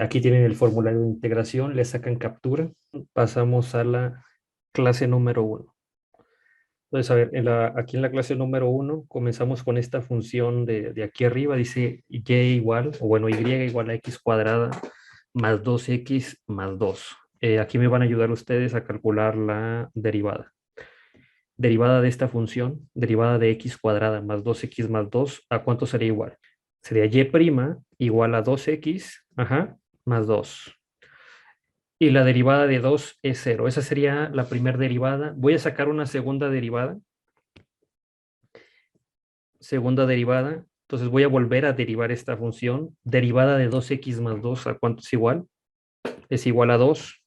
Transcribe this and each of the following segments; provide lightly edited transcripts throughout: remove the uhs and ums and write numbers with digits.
Aquí tienen el formulario de integración, le sacan captura. Pasamos a la clase número uno. Entonces, a ver, aquí en la clase número uno comenzamos con esta función de aquí arriba, dice y igual, o bueno, y igual a x cuadrada más 2x más 2. Aquí me van a ayudar ustedes a calcular la derivada. Derivada de esta función, derivada de x cuadrada más 2x más 2, ¿a cuánto sería igual? Sería y' igual a 2x, ajá, más 2. Y la derivada de 2 es cero. Esa sería la primera derivada. Voy a sacar una segunda derivada. Segunda derivada. Entonces voy a volver a derivar esta función. Derivada de 2x más 2, ¿a cuánto es igual? Es igual a 2.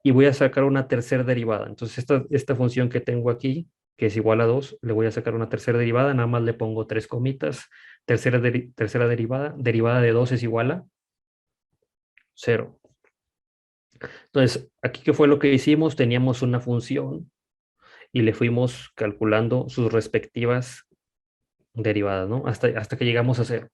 Y voy a sacar una tercera derivada. Entonces esta función que tengo aquí, que es igual a 2, le voy a sacar una tercera derivada. Nada más le pongo tres comitas. Tercera derivada. Derivada de 2 es igual a cero. Entonces, aquí, ¿qué fue lo que hicimos? Teníamos una función y le fuimos calculando sus respectivas derivadas, ¿no? Hasta que llegamos a cero.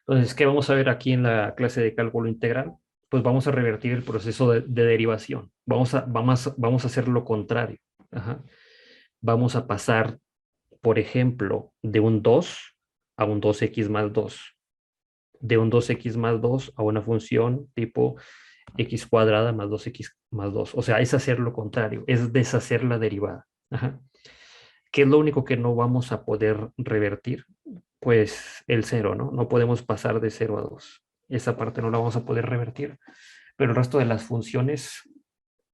Entonces, ¿qué vamos a ver aquí en la clase de cálculo integral? Pues vamos a revertir el proceso de derivación. Vamos a hacer lo contrario. Ajá. Vamos a pasar, por ejemplo, de un 2 a un 2x más 2. De un 2x más 2 a una función tipo x cuadrada más 2x más 2. O sea, es hacer lo contrario, es deshacer la derivada. Ajá. ¿Qué es lo único que no vamos a poder revertir? Pues el cero, ¿no? No podemos pasar de 0 a 2. Esa parte no la vamos a poder revertir, pero el resto de las funciones,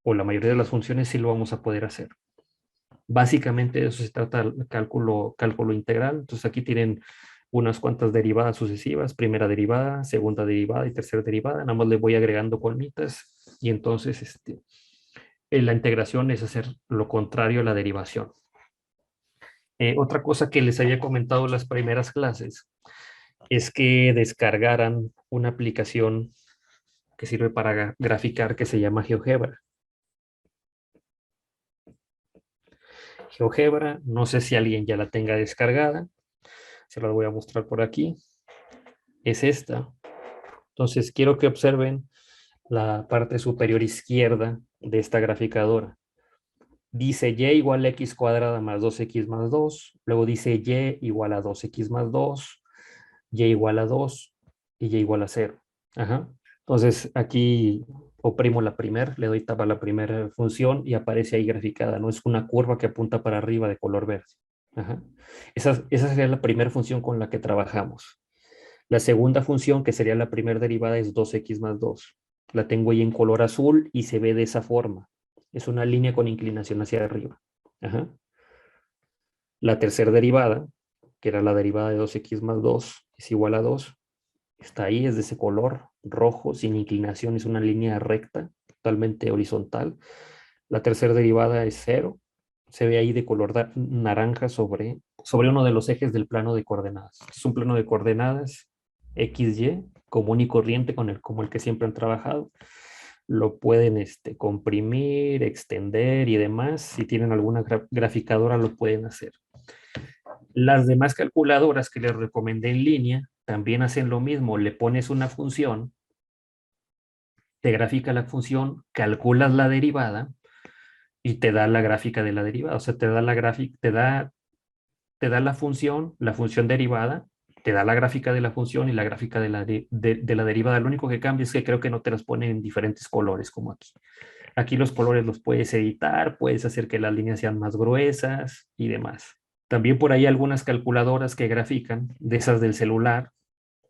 o la mayoría de las funciones, sí lo vamos a poder hacer. Básicamente de eso se trata el cálculo integral. Entonces aquí tienen unas cuantas derivadas sucesivas, primera derivada, segunda derivada y tercera derivada. Nada más le voy agregando colmitas y entonces la integración es hacer lo contrario a la derivación. Otra cosa que les había comentado en las primeras clases es que descargaran una aplicación que sirve para graficar que se llama GeoGebra. GeoGebra, no sé si alguien ya la tenga descargada, se la voy a mostrar por aquí. Es esta. Entonces quiero que observen la parte superior izquierda de esta graficadora. Dice y igual a x cuadrada más 2x más 2, luego dice y igual a 2x más 2, y igual a 2 y y igual a 0. Ajá. Entonces aquí oprimo la primera, le doy tab a la primera función y aparece ahí graficada, ¿no? Es una curva que apunta para arriba de color verde. Ajá. Esa sería la primera función con la que trabajamos. La segunda función, que sería la primera derivada, es 2x más 2. La tengo ahí en color azul y se ve de esa forma. Es una línea con inclinación hacia arriba. Ajá. La tercera derivada, que era la derivada de 2x más 2, es igual a 2. Está ahí, es de ese color rojo, sin inclinación, es una línea recta, totalmente horizontal. La tercera derivada es 0. Se ve ahí de color naranja sobre uno de los ejes del plano de coordenadas. Es un plano de coordenadas XY, común y corriente como el que siempre han trabajado. Lo pueden comprimir, extender y demás. Si tienen alguna graficadora, lo pueden hacer. Las demás calculadoras que les recomendé en línea también hacen lo mismo. Le pones una función, te grafica la función, calculas la derivada y te da la gráfica de la derivada. O sea, te da la gráfica, te da la función derivada, te da la gráfica de la función y la gráfica de la derivada. Lo único que cambia es que creo que no te las ponen en diferentes colores como aquí. Aquí los colores los puedes editar, puedes hacer que las líneas sean más gruesas y demás. También por ahí algunas calculadoras que grafican, de esas del celular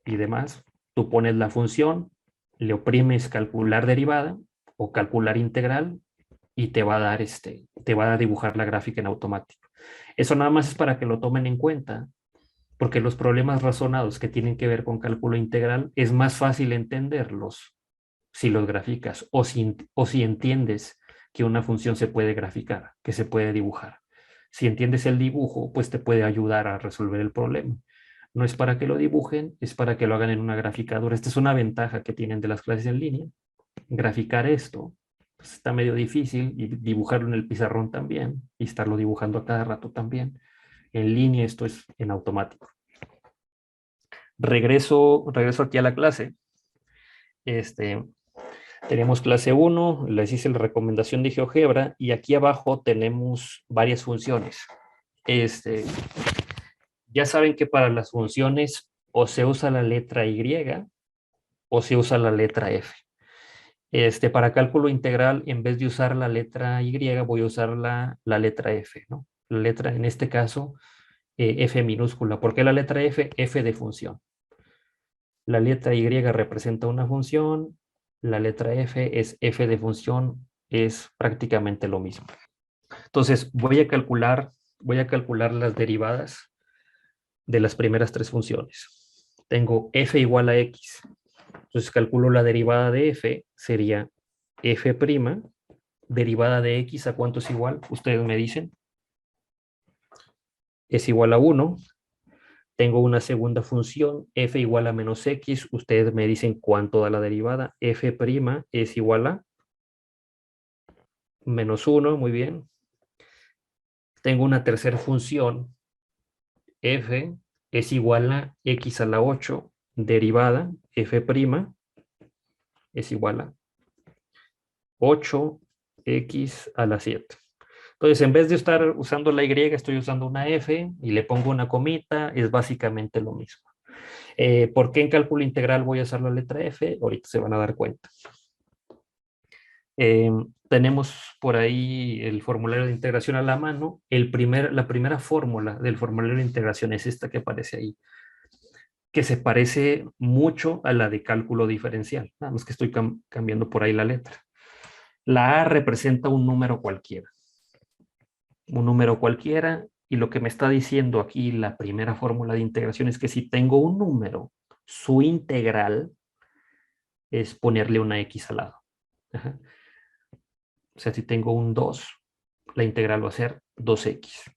y demás. Tú pones la función, le oprimes calcular derivada o calcular integral y te va a dar te va a dibujar la gráfica en automático. Eso nada más es para que lo tomen en cuenta, porque los problemas razonados que tienen que ver con cálculo integral es más fácil entenderlos si los graficas o si entiendes que una función se puede graficar, que se puede dibujar. Si entiendes el dibujo, pues te puede ayudar a resolver el problema. No es para que lo dibujen, es para que lo hagan en una graficadora. Esta es una ventaja que tienen de las clases en línea. Graficar esto pues está medio difícil y dibujarlo en el pizarrón también y estarlo dibujando a cada rato también. En línea esto es en automático. Regreso aquí a la clase. Este, tenemos clase 1, les hice la recomendación de GeoGebra y aquí abajo tenemos varias funciones. Ya saben que para las funciones o se usa la letra Y o se usa la letra F. Para cálculo integral, en vez de usar la letra Y, voy a usar la letra F, ¿no? La letra, en este caso, F minúscula. ¿Por qué la letra F? F de función. La letra Y representa una función, la letra F es F de función, es prácticamente lo mismo. Entonces, voy a calcular las derivadas de las primeras tres funciones. Tengo F igual a X. Entonces, calculo la derivada de F, sería F', derivada de X, ¿a cuánto es igual? Ustedes me dicen. Es igual a 1. Tengo una segunda función, f igual a menos x. Ustedes me dicen cuánto da la derivada. F' es igual a menos 1, muy bien. Tengo una tercera función, f es igual a x a la 8, derivada, f' es igual a 8x a la 7. Entonces, en vez de estar usando la y, estoy usando una f y le pongo una comita, es básicamente lo mismo. ¿Por qué en cálculo integral voy a usar la letra F? Ahorita se van a dar cuenta. Tenemos por ahí el formulario de integración a la mano. La primera fórmula del formulario de integración es esta que aparece ahí, que se parece mucho a la de cálculo diferencial. Nada más que estoy cambiando por ahí la letra. La A representa un número cualquiera. Un número cualquiera. Y lo que me está diciendo aquí la primera fórmula de integración es que si tengo un número, su integral es ponerle una X al lado. Ajá. O sea, si tengo un 2, la integral va a ser 2x.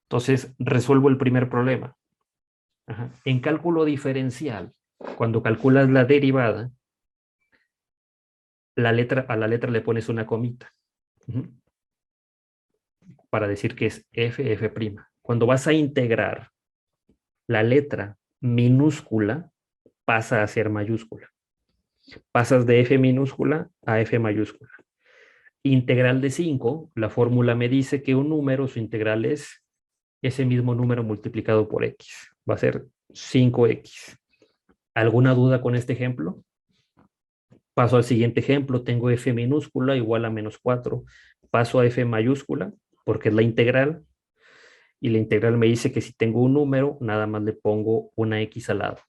Entonces, resuelvo el primer problema. Ajá. En cálculo diferencial, cuando calculas la derivada, a la letra le pones una comita. Ujú. Para decir que es f'. Cuando vas a integrar, la letra minúscula pasa a ser mayúscula. Pasas de f minúscula a f mayúscula. Integral de 5, la fórmula me dice que un número, su integral es ese mismo número multiplicado por x. Va a ser 5x. ¿Alguna duda con este ejemplo? Paso al siguiente ejemplo. Tengo f minúscula igual a menos 4. Paso a f mayúscula porque es la integral. Y la integral me dice que si tengo un número, nada más le pongo una x al lado.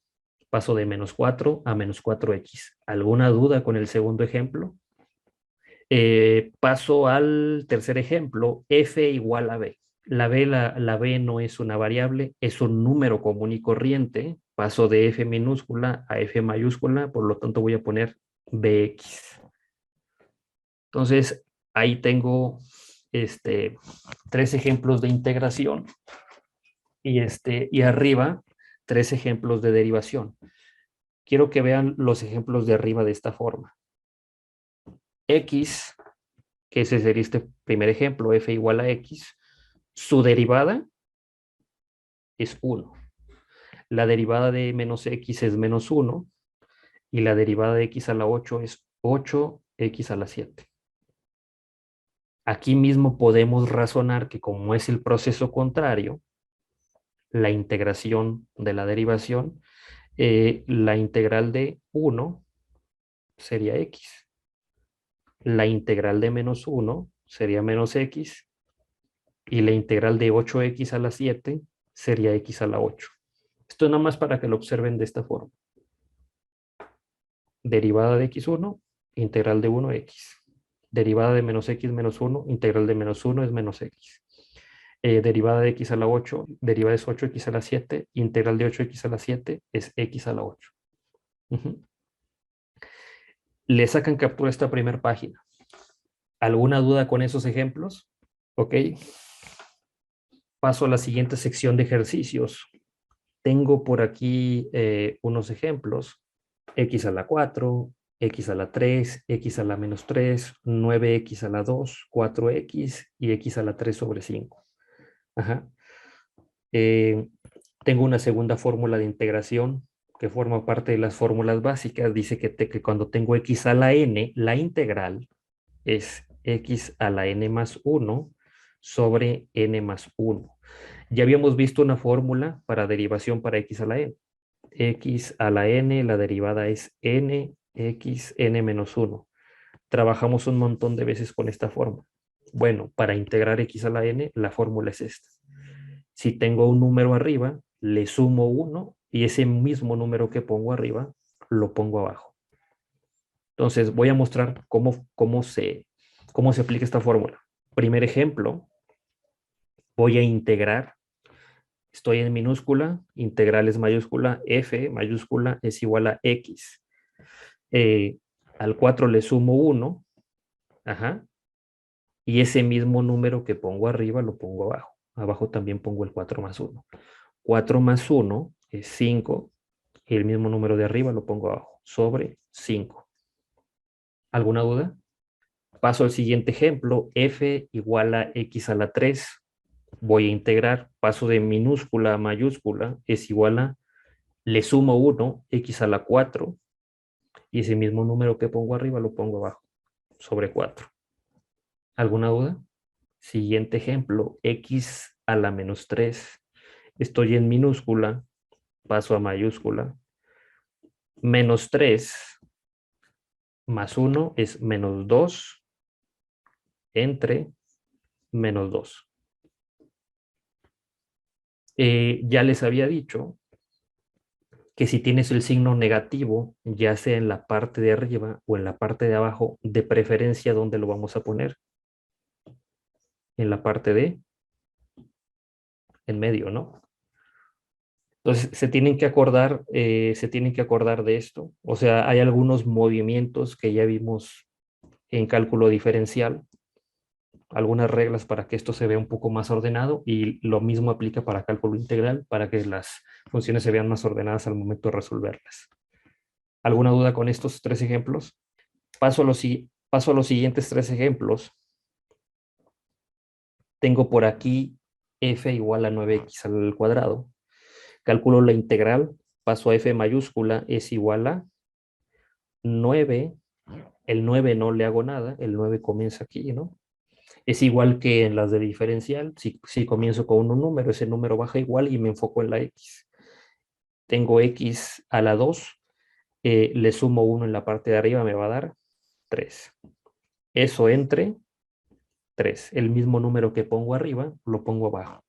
Paso de menos 4 a menos 4x. ¿Alguna duda con el segundo ejemplo? Paso al tercer ejemplo. F igual a b. La b no es una variable, es un número común y corriente. Paso de f minúscula a f mayúscula, por lo tanto voy a poner bx. Entonces, ahí tengo tres ejemplos de integración y arriba tres ejemplos de derivación. Quiero que vean los ejemplos de arriba de esta forma. X, que ese sería este primer ejemplo, f igual a x, su derivada es 1. La derivada de menos x es menos 1 y la derivada de x a la 8 es 8x a la 7. Aquí mismo podemos razonar que como es el proceso contrario, la integración de la derivación, la integral de 1 sería x. La integral de menos 1 sería menos x y la integral de 8x a la 7 sería x a la 8. Esto es nada más para que lo observen de esta forma. Derivada de x1, integral de 1x. Derivada de menos x menos 1, integral de menos 1 es menos x. Derivada de x a la 8, derivada es 8x a la 7, integral de 8x a la 7 es x a la 8. Le sacan captura a esta primera página. ¿Alguna duda con esos ejemplos? Ok. Paso a la siguiente sección de ejercicios. Tengo por aquí unos ejemplos. X a la 4, x a la 3, x a la menos 3, 9x a la 2, 4x y x a la 3 sobre 5. Ajá. Tengo una segunda fórmula de integración que forma parte de las fórmulas básicas, dice que cuando tengo x a la n, la integral es x a la n más 1 sobre n más 1. Ya habíamos visto una fórmula para derivación para x a la n. X a la n, la derivada es n, x, n menos 1. Trabajamos un montón de veces con esta fórmula. Bueno, para integrar x a la n, la fórmula es esta. Si tengo un número arriba, le sumo 1 y ese mismo número que pongo arriba, lo pongo abajo. Entonces voy a mostrar cómo se aplica esta fórmula. Primer ejemplo, voy a integrar. Estoy en minúscula, integral es mayúscula, f mayúscula es igual a x. Al 4 le sumo 1, ajá, y ese mismo número que pongo arriba lo pongo abajo. Abajo también pongo el 4 más 1. 4 más 1 es 5, y el mismo número de arriba lo pongo abajo, sobre 5. ¿Alguna duda? Paso al siguiente ejemplo, f igual a x a la 3. Voy a integrar, paso de minúscula a mayúscula, es igual a, le sumo 1, x a la 4, y ese mismo número que pongo arriba lo pongo abajo, sobre 4. ¿Alguna duda? Siguiente ejemplo, x a la menos 3. Estoy en minúscula, paso a mayúscula. Menos 3 más 1 es menos 2 entre menos 2. Ya les había dicho que si tienes el signo negativo, ya sea en la parte de arriba o en la parte de abajo, de preferencia, ¿dónde lo vamos a poner? En la parte de en medio, ¿no? Entonces, se tienen que acordar de esto. O sea, hay algunos movimientos que ya vimos en cálculo diferencial, algunas reglas para que esto se vea un poco más ordenado y lo mismo aplica para cálculo integral, para que las funciones se vean más ordenadas al momento de resolverlas. ¿Alguna duda con estos tres ejemplos? Paso a los siguientes tres ejemplos. Tengo por aquí f igual a 9x al cuadrado. Calculo la integral, paso a f mayúscula, es igual a 9. El 9 no le hago nada, el 9 comienza aquí, ¿no? Es igual que en las de diferencial, si comienzo con un número, ese número baja igual y me enfoco en la x. Tengo x a la 2, le sumo 1 en la parte de arriba, me va a dar 3. Eso entre 3. El mismo número que pongo arriba, lo pongo abajo.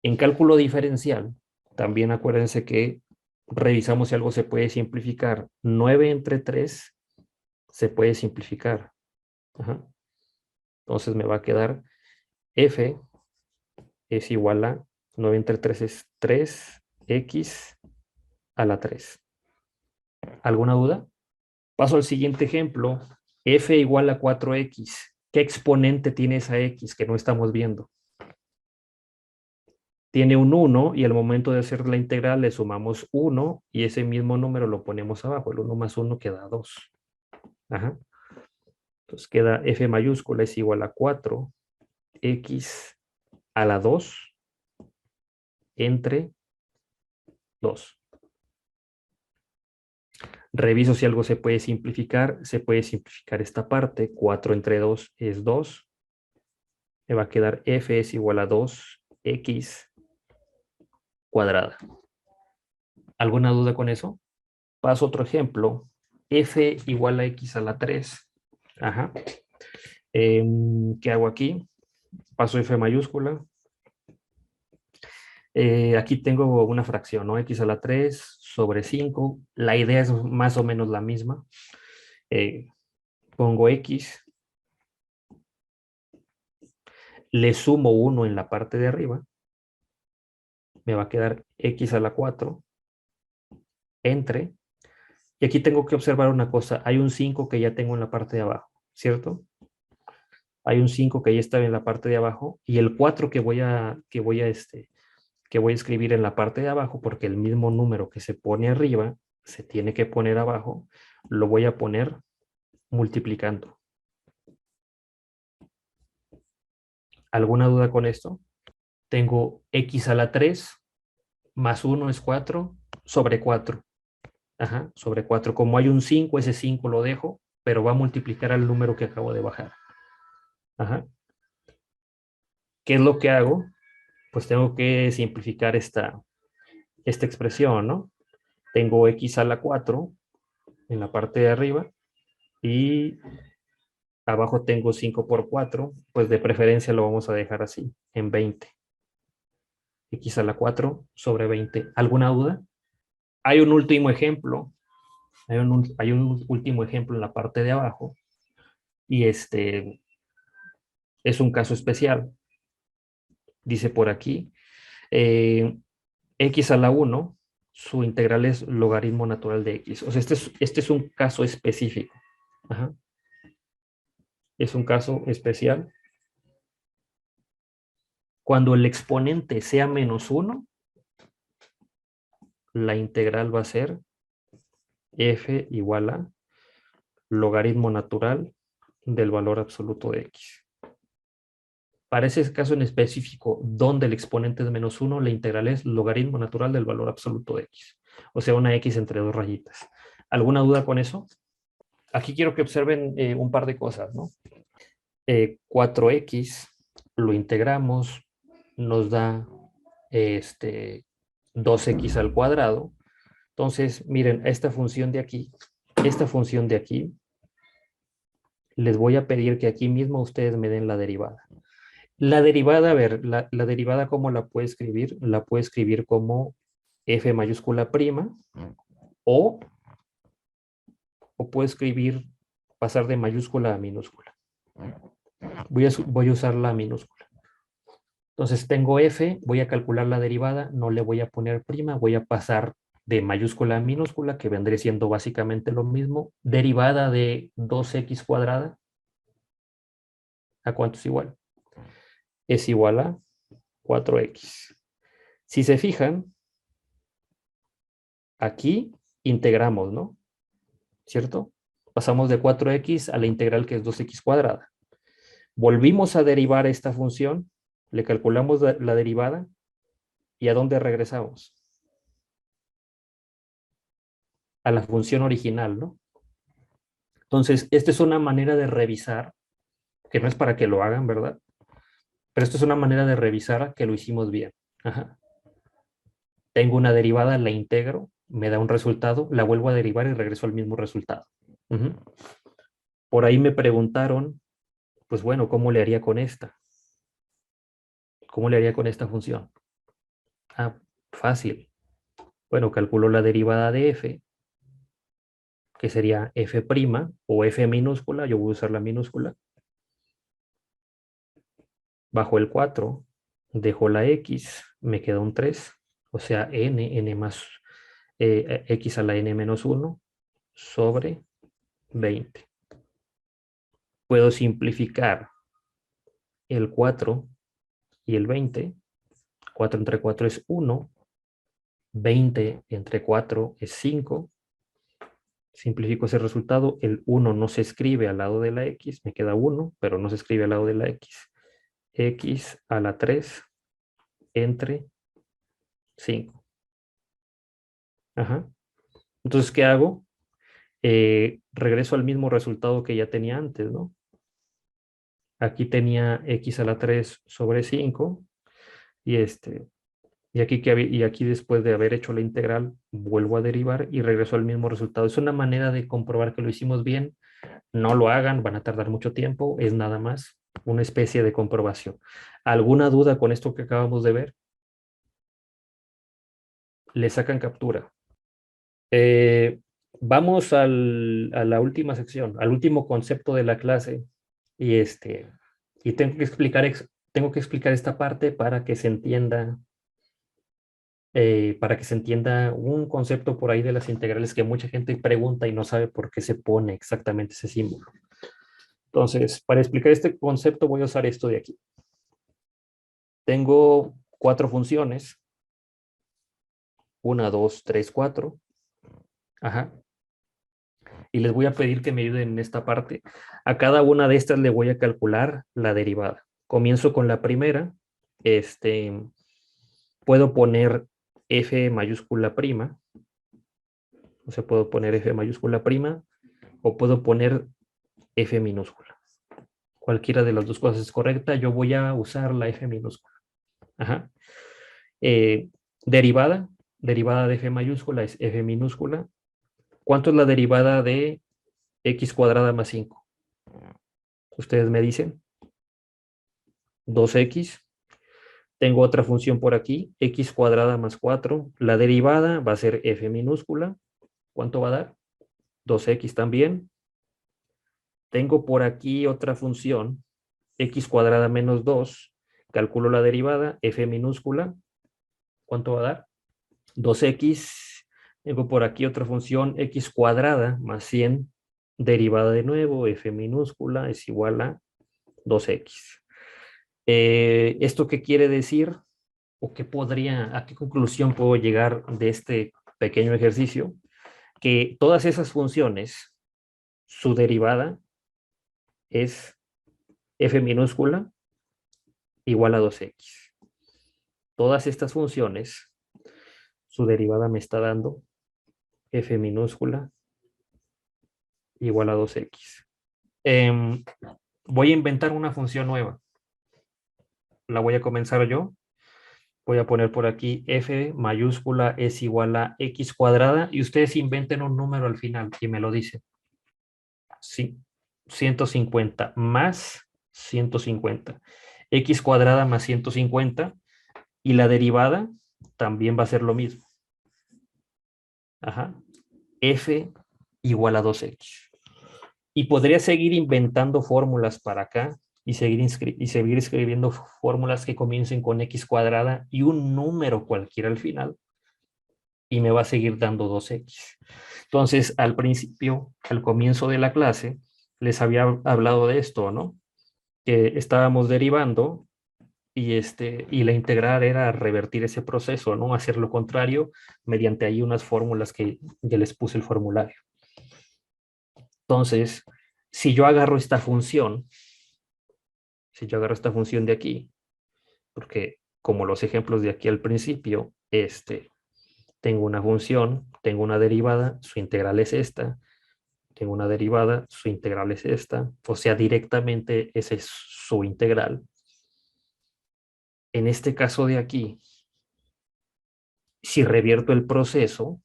En cálculo diferencial, también acuérdense que revisamos si algo se puede simplificar. 9 entre 3 se puede simplificar. Ajá. Entonces me va a quedar f es igual a 9 entre 3 es 3x a la 3. ¿Alguna duda? Paso al siguiente ejemplo. F igual a 4x. ¿Qué exponente tiene esa x que no estamos viendo? Tiene un 1 y al momento de hacer la integral le sumamos 1 y ese mismo número lo ponemos abajo. El 1 más 1 queda 2. Ajá. Entonces queda f mayúscula es igual a 4x a la 2 entre 2. Reviso si algo se puede simplificar. Se puede simplificar esta parte. 4 entre 2 es 2. Me va a quedar f es igual a 2x cuadrada. ¿Alguna duda con eso? Paso a otro ejemplo. F igual a x a la 3. Ajá. ¿Qué hago aquí? Paso f mayúscula. Aquí tengo una fracción, ¿no? X a la 3 sobre 5. La idea es más o menos la misma. Pongo x. Le sumo 1 en la parte de arriba. Me va a quedar x a la 4 entre. Y aquí tengo que observar una cosa. Hay un 5 que ya tengo en la parte de abajo, ¿cierto? Hay un 5 que ya está en la parte de abajo y el 4 que voy a escribir en la parte de abajo, porque el mismo número que se pone arriba se tiene que poner abajo, lo voy a poner multiplicando. ¿Alguna duda con esto? Tengo x a la 3 más 1 es 4 sobre 4. Ajá, sobre 4. Como hay un 5, ese 5 lo dejo, pero va a multiplicar al número que acabo de bajar. Ajá. ¿Qué es lo que hago? Pues tengo que simplificar esta expresión, ¿no? Tengo x a la 4 en la parte de arriba y abajo tengo 5 por 4, pues de preferencia lo vamos a dejar así, en 20. X a la 4 sobre 20. ¿Alguna duda? Hay un último ejemplo, hay un último ejemplo en la parte de abajo y es un caso especial. Dice por aquí, x a la 1, su integral es logaritmo natural de x. O sea, este es un caso específico. Ajá. Es un caso especial. Cuando el exponente sea menos 1, la integral va a ser f igual a logaritmo natural del valor absoluto de x. Para ese caso en específico, donde el exponente es menos 1, la integral es logaritmo natural del valor absoluto de x. O sea, una x entre dos rayitas. ¿Alguna duda con eso? Aquí quiero que observen un par de cosas, ¿no? 4x lo integramos, nos da 2x al cuadrado. Entonces, miren, esta función de aquí, les voy a pedir que aquí mismo ustedes me den la derivada. La derivada, a ver, la derivada, ¿cómo la puedo escribir? La puedo escribir como f mayúscula prima o, o puedo escribir, pasar de mayúscula a minúscula. Voy a usar la minúscula. Entonces tengo f, voy a calcular la derivada, no le voy a poner prima, voy a pasar de mayúscula a minúscula, que vendría siendo básicamente lo mismo. Derivada de 2x cuadrada, ¿a cuánto es igual? Es igual a 4x. Si se fijan, aquí integramos, ¿no? ¿Cierto? Pasamos de 4x a la integral que es 2x cuadrada. Volvimos a derivar esta función, le calculamos la derivada y ¿a dónde regresamos? A la función original, ¿no? Entonces, esta es una manera de revisar, que no es para que lo hagan, ¿verdad? Pero esto es una manera de revisar que lo hicimos bien. Ajá. Tengo una derivada, la integro, me da un resultado, la vuelvo a derivar y regreso al mismo resultado. Uh-huh. Por ahí me preguntaron, pues bueno, ¿cómo le haría con esta? ¿Cómo le haría con esta función? Ah, fácil. Bueno, calculo la derivada de f, que sería f' o f minúscula, yo voy a usar la minúscula. Bajo el 4, dejo la x, me queda un 3, o sea, n más x a la n menos 1 sobre 20. Puedo simplificar el 4 y el 20. 4 entre 4 es 1. 20 entre 4 es 5. Simplifico ese resultado. El 1 no se escribe al lado de la x. Me queda 1, pero no se escribe al lado de la x. X a la 3 entre 5. Ajá. Entonces, ¿qué hago? Regreso al mismo resultado que ya tenía antes, ¿no? Aquí tenía x a la 3 sobre 5 y y aquí después de haber hecho la integral vuelvo a derivar y regreso al mismo resultado. Es una manera de comprobar que lo hicimos bien. No lo hagan, van a tardar mucho tiempo, es nada más una especie de comprobación. ¿Alguna duda con esto que acabamos de ver? Le sacan captura. Eh, Vamos a la última sección, al último concepto de la clase y y tengo que explicar esta parte para que se entienda un concepto por ahí de las integrales que mucha gente pregunta y no sabe por qué se pone exactamente ese símbolo. Entonces, para explicar este concepto voy a usar esto de aquí. Tengo 4 funciones. 1, 2, 3, 4. Ajá. Y les voy a pedir que me ayuden en esta parte. A cada una de estas le voy a calcular la derivada. Comienzo con la primera. Puedo poner f mayúscula prima, o sea, puedo poner f mayúscula prima o puedo poner f minúscula. Cualquiera de las dos cosas es correcta. Yo voy a usar la f minúscula. Ajá. Derivada de f mayúscula es f minúscula. ¿Cuánto es la derivada de x cuadrada más 5? Ustedes me dicen. 2x. Tengo otra función por aquí, x cuadrada más 4. La derivada va a ser f minúscula. ¿Cuánto va a dar? 2x también. Tengo por aquí otra función, x cuadrada menos 2. Calculo la derivada, f minúscula. ¿Cuánto va a dar? 2x. Tengo por aquí otra función, x cuadrada más 100. Derivada de nuevo, f minúscula es igual a 2x. ¿Esto qué quiere decir? ¿O a qué conclusión puedo llegar de este pequeño ejercicio? Que todas esas funciones, su derivada es f minúscula igual a 2x. Todas estas funciones, su derivada me está dando f minúscula igual a 2x. Voy a inventar una función nueva. La voy a comenzar yo. Voy a poner por aquí f mayúscula es igual a x cuadrada y ustedes inventen un número al final y me lo dicen. Sí, 150 más 150. X cuadrada más 150 y la derivada también va a ser lo mismo. Ajá. F igual a 2x. Y podría seguir inventando fórmulas para acá y seguir escribiendo fórmulas que comiencen con x cuadrada y un número cualquiera al final. Y me va a seguir dando 2x. Entonces, al principio, al comienzo de la clase, les había hablado de esto, ¿no? Que estábamos derivando y la integral era revertir ese proceso, ¿no? Hacer lo contrario mediante ahí unas fórmulas que ya les puse el formulario. Entonces, si yo agarro esta función, de aquí, porque como los ejemplos de aquí al principio, tengo una función, tengo una derivada, su integral es esta, tengo una derivada, su integral es esta, o sea, directamente esa es su integral. En este caso de aquí, si revierto el proceso,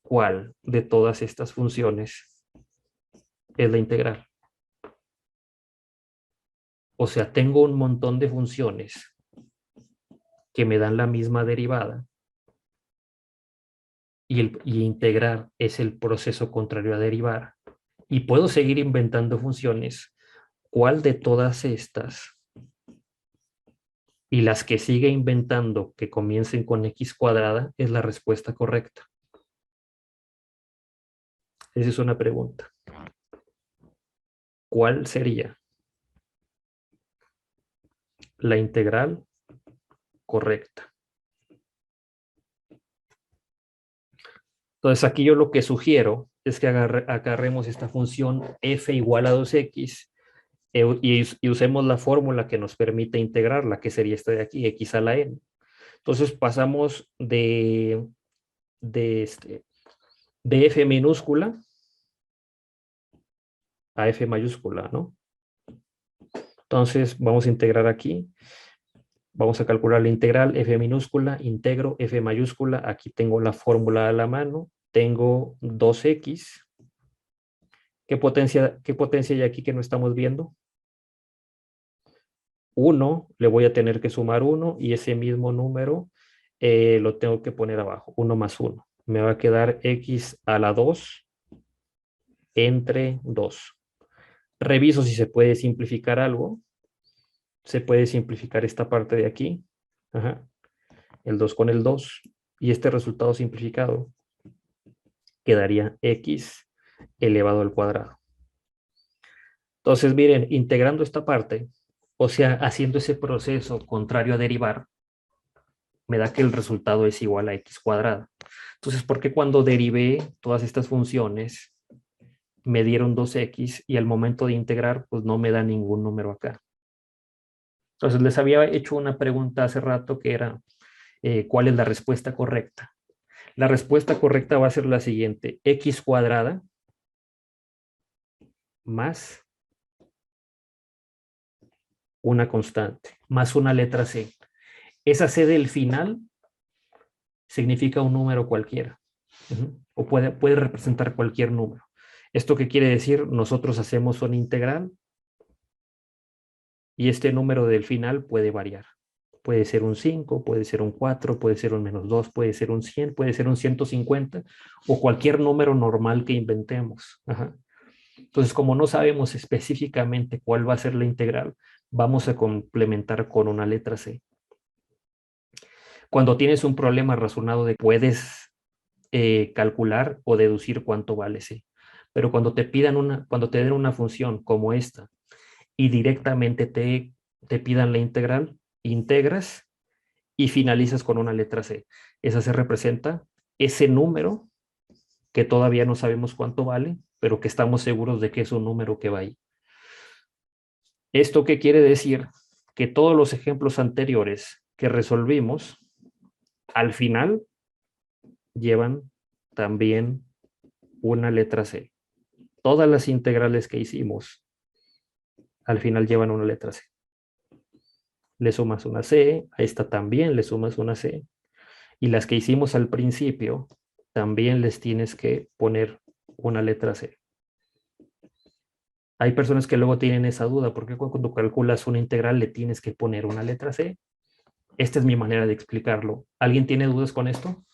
¿cuál de todas estas funciones es la integral? O sea, tengo un montón de funciones que me dan la misma derivada y integrar es el proceso contrario a derivar. Y puedo seguir inventando funciones. ¿Cuál de todas estas y las que sigue inventando que comiencen con x cuadrada es la respuesta correcta? Esa es una pregunta. ¿Cuál sería la integral correcta? Entonces aquí yo lo que sugiero es que agarremos esta función f igual a 2x y usemos la fórmula que nos permite integrarla, que sería esta de aquí, x a la n. Entonces pasamos de f minúscula a f mayúscula, ¿no? Entonces vamos a integrar aquí. Vamos a calcular la integral f minúscula, integro f mayúscula. Aquí tengo la fórmula a la mano. Tengo 2x. ¿Qué potencia hay aquí que no estamos viendo? 1, le voy a tener que sumar 1 y ese mismo número lo tengo que poner abajo, 1 más 1. Me va a quedar x a la 2 entre 2. Reviso si se puede simplificar algo. Se puede simplificar esta parte de aquí. Ajá. El 2 con el 2. Y este resultado simplificado quedaría x elevado al cuadrado. Entonces, miren, integrando esta parte, o sea, haciendo ese proceso contrario a derivar, me da que el resultado es igual a x cuadrada. Entonces, ¿por qué cuando derivé todas estas funciones me dieron 2x y al momento de integrar, pues no me da ningún número acá? Entonces, les había hecho una pregunta hace rato que era, ¿Cuál es la respuesta correcta? La respuesta correcta va a ser la siguiente: x cuadrada más una constante, más una letra c. Esa c del final significa un número cualquiera. O puede representar cualquier número. ¿Esto qué quiere decir? Nosotros hacemos una integral y este número del final puede variar. Puede ser un 5, puede ser un 4, puede ser un -2, puede ser un 100, puede ser un 150 o cualquier número normal que inventemos. Ajá. Entonces, como no sabemos específicamente cuál va a ser la integral, vamos a complementar con una letra C. Cuando tienes un problema razonado de puedes calcular o deducir cuánto vale C. Pero cuando te den una función como esta y directamente te pidan la integral, integras y finalizas con una letra C. Esa se representa ese número que todavía no sabemos cuánto vale, pero que estamos seguros de que es un número que va ahí. ¿Esto qué quiere decir? Que todos los ejemplos anteriores que resolvimos, al final llevan también una letra C. Todas las integrales que hicimos, al final llevan una letra C. Le sumas una C, a esta también le sumas una C. Y las que hicimos al principio, también les tienes que poner una letra C. Hay personas que luego tienen esa duda, porque cuando calculas una integral le tienes que poner una letra C. Esta es mi manera de explicarlo. ¿Alguien tiene dudas con esto?